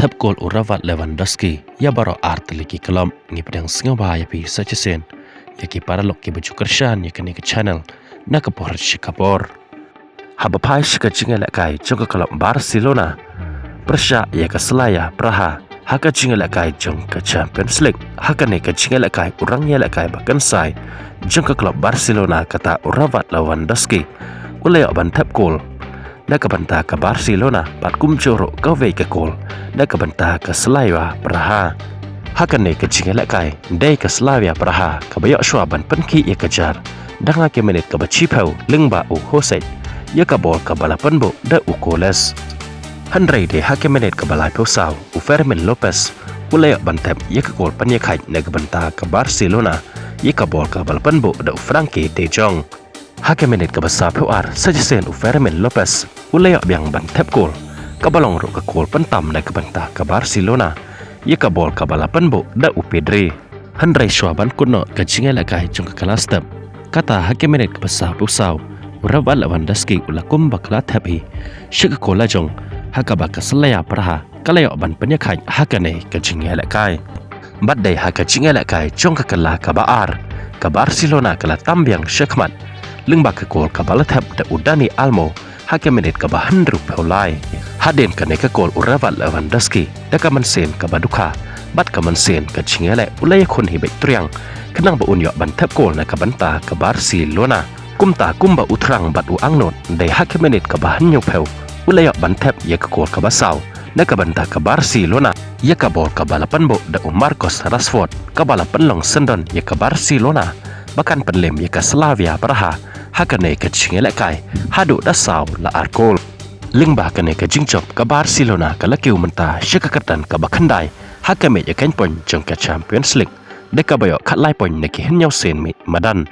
thap gol uravat Lewandowski ya baro art lagi kelam ngi pedang singaba ya pi sachen ya ki paralok ki baju kershan ya kini ke channel na kapor shikapor haba pai shika jingala kai jong kelam Barcelona persya ya ke Selaya Praha haka jingala kai jong ke Champions League haka ne ke jingala kai urang ya kai bakan sai jong ke klub Barcelona kata uravat Lewandowski ulay ban thap gol nak banta ke Barcelona pat kum joro ke ve ke gol nak banta ke Slavia Praha hakan ne ke jingala kai dai ke Slavia Praha ke bayo shwa ban penki ya kejar danga ke menit ke bachipau lengba u Jose ya ke bol ke balapan bo da u Coles handrai de hake menit ke balai posau u Fermin Lopez ulay ban tap ya ke gol pan ya kai nak banta ke Barcelona ya ke bol ke balapan bo da u Frankie de Jong hake menit ke besar puar sajasen u Fermin Lopez ulay biang ban tap gol ke balong ro ke gol pentam na ke banta ke Barcelona ya ke bol ke balapan bo da u Pedri handrai shwaban kuno ke jingala kai jong ke kelas tap kata hake menit ke besar pusau uravat Lewandowski ulakum bakla tapi shika kola jong haka baka Selaya Praha kalayo ban penyakai haka ne ke jingala kai badai haka jingala kai jong ke kala ke baar ke Barcelona kala tambiang shakmat lengba ke gol ke balatap da udani Almo hake menit ke bahan rupolai haden ke ne ke gol uravat Lewandowski da ke mensen ke baduka bat ke mensen ke jingala ulay kon hibek triang kenang ba unyo ban tap gol na ke banta ke Barcelona kumta kumba utrang bat u angnot dai hake menit ke bahan nyopeu ulay ban tap ya ke gol ke basau na ke banta ke Barcelona ya ke bol ke balapan bo da Marcos Rashford ke balapan long sendon ya ke Barcelona bahkan penlem ya ke Slavia Praha hakane ke jingala kai hadu da sau la arkol lingba kane ke jingjop ke Barcelona ke lakiu menta syakakatan ke bakandai hakame ya kan pon jong ke Champions League de ka bayo khat lai pon ne ki hin nyau sen mi madan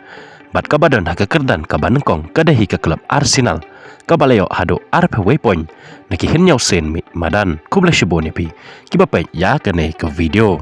bat ka badan ha ke kerdan ke banengkong ke dahi ke klub Arsenal ke balayo hadu arpe way pon ne ki hin nyau sen mi madan kubla shibone pi ki bapai ya kane ke video